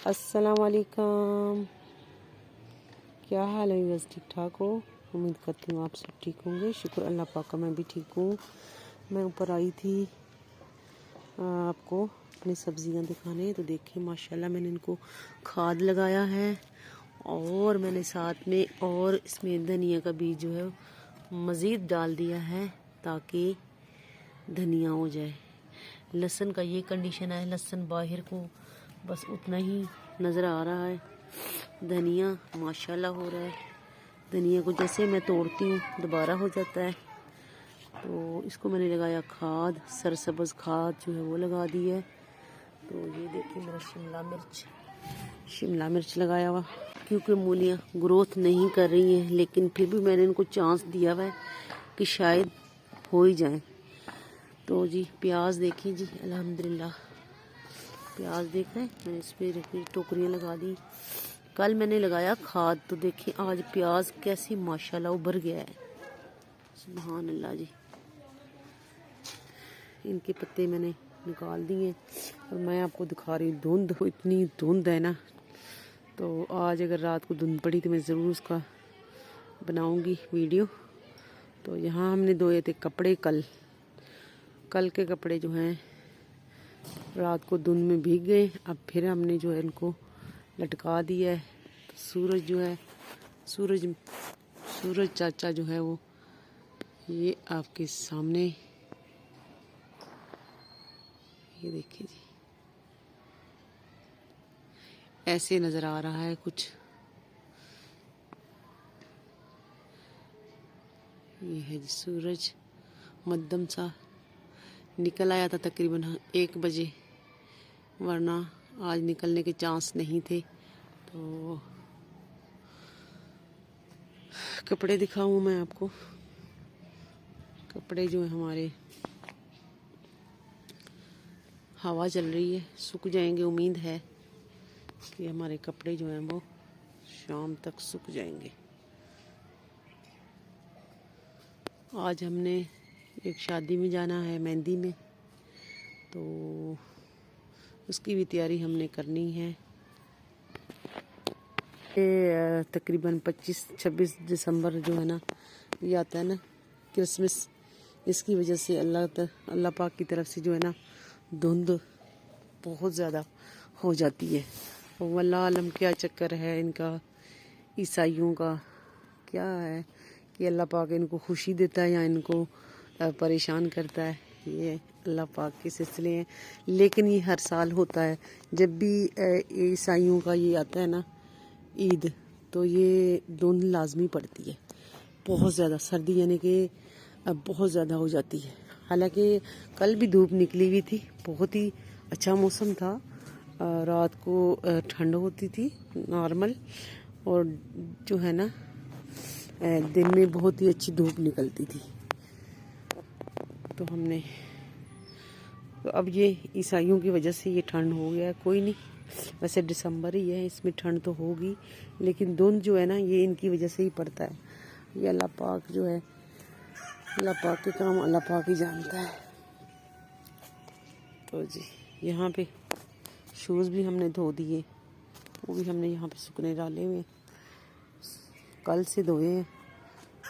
अस्सलाम वालेकुम। क्या हाल है? बस ठीक ठाक हो? उम्मीद करती हूँ आप सब ठीक होंगे। शुक्र अल्लाह पाक का मैं भी ठीक हूँ। मैं ऊपर आई थी आपको अपनी सब्जियां दिखाने, तो देखिए माशाल्लाह मैंने इनको खाद लगाया है और मैंने साथ में और इसमें धनिया का बीज जो है मज़ीद डाल दिया है ताकि धनिया हो जाए। लहसुन का ये कंडीशन है, लहसुन बाहर को बस उतना ही नज़र आ रहा है, धनिया माशाल्लाह हो रहा है। धनिया को जैसे मैं तोड़ती हूँ दोबारा हो जाता है। तो इसको मैंने लगाया खाद, सरसब्ज़ खाद जो है वो लगा दी है। तो ये देखिए मेरा शिमला मिर्च लगाया हुआ, क्योंकि मूलियाँ ग्रोथ नहीं कर रही हैं, लेकिन फिर भी मैंने इनको चांस दिया हुआ है कि शायद हो ही जाए। तो जी प्याज देखिए जी, अल्हम्दुलिल्लाह प्याज देख रहे हैं। मैंने इस पर टोकरियाँ लगा दी। कल मैंने लगाया खाद, तो देखिए आज प्याज कैसी माशाल्लाह उभर गया है। सुभान अल्लाह जी। इनके पत्ते मैंने निकाल दिए और मैं आपको दिखा रही हूँ धुंध, इतनी धुंध है ना। तो आज अगर रात को धुंध पड़ी तो मैं ज़रूर उसका बनाऊंगी वीडियो। तो यहाँ हमने धोए थे कपड़े, कल के कपड़े जो हैं रात को धुंध में भीग गए। अब फिर हमने जो है इनको लटका दिया है। तो सूरज जो है, सूरज चाचा जो है वो ये आपके सामने, ये देखिए जी, ऐसे नज़र आ रहा है कुछ। ये है जी सूरज, मध्यम सा निकल आया था तकरीबन 1 बजे, वरना आज निकलने के चांस नहीं थे। तो कपड़े दिखाऊं मैं आपको। कपड़े जो है हमारे, हवा चल रही है, सूख जाएंगे। उम्मीद है कि हमारे कपड़े जो हैं वो शाम तक सूख जाएंगे। आज हमने एक शादी में जाना है, मेहंदी में, तो उसकी भी तैयारी हमने करनी है। ये तकरीबन 25-26 दिसंबर जो है ना, ये आता है ना क्रिसमस, इसकी वजह से अल्लाह पाक की तरफ से जो है ना धुंध बहुत ज़्यादा हो जाती है। वल्लाह आलम क्या चक्कर है इनका, ईसाइयों का क्या है कि अल्लाह पाक इनको खुशी देता है या इनको परेशान करता है। ये अल्लाह पाक के सिलसिले हैं, लेकिन ये हर साल होता है। जब भी ईसाइयों का ये आता है ना ईद, तो ये धुंध लाजमी पड़ती है बहुत ज़्यादा। सर्दी यानी कि बहुत ज़्यादा हो जाती है। हालांकि कल भी धूप निकली हुई थी, बहुत ही अच्छा मौसम था। रात को ठंड होती थी नॉर्मल, और जो है ना दिन में बहुत ही अच्छी धूप निकलती थी। तो हमने, तो अब ये ईसाइयों की वजह से ये ठंड हो गया है। कोई नहीं, वैसे दिसंबर ही है, इसमें ठंड तो होगी, लेकिन धुंध जो है ना ये इनकी वजह से ही पड़ता है। ये अल्लाह पाक जो है, अल्लाह पाक के काम अल्लाह पाक ही जानता है। तो जी यहाँ पे शूज़ भी हमने धो दिए, वो भी हमने यहाँ पे सूखने डाले हुए, कल से धोए हैं।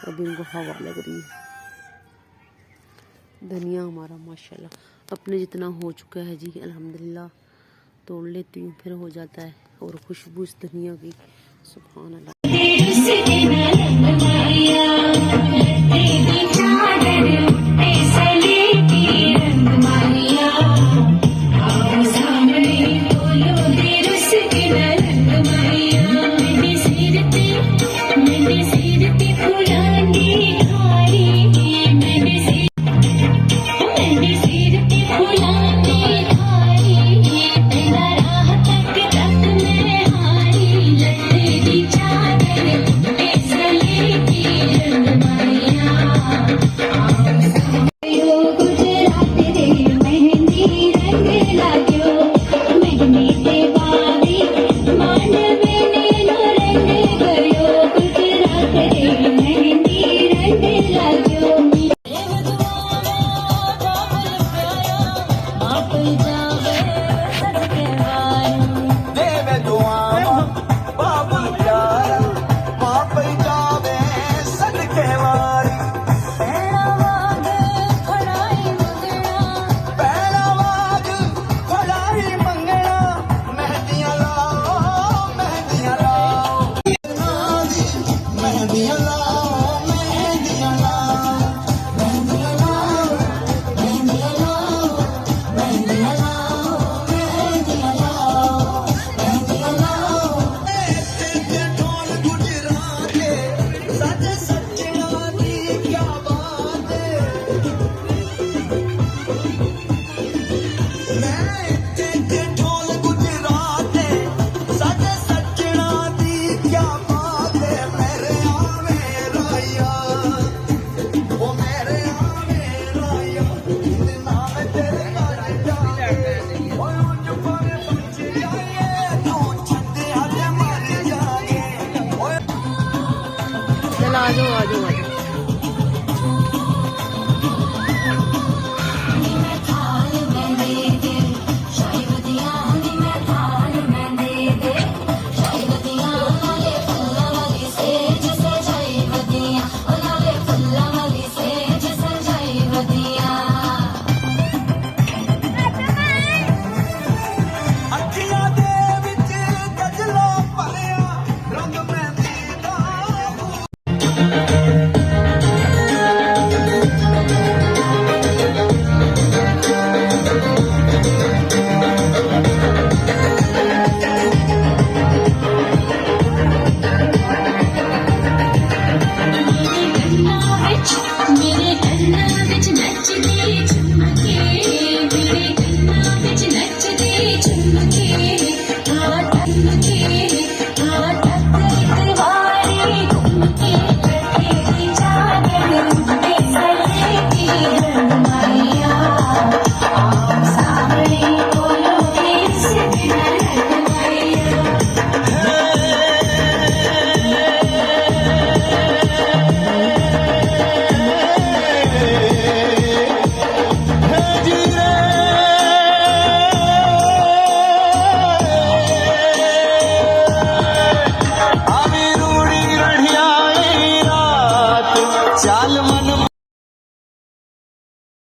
अब इनको हवा लग रही है। धनिया हमारा माशाल्लाह अपने जितना हो चुका है जी, अल्हम्दुलिल्लाह। तोड़ लेती हूँ फिर हो जाता है, और खुशबू इस धनिया की, सुभान अल्लाह। चार चलो आ जाओ आ जाओ आ जाओ।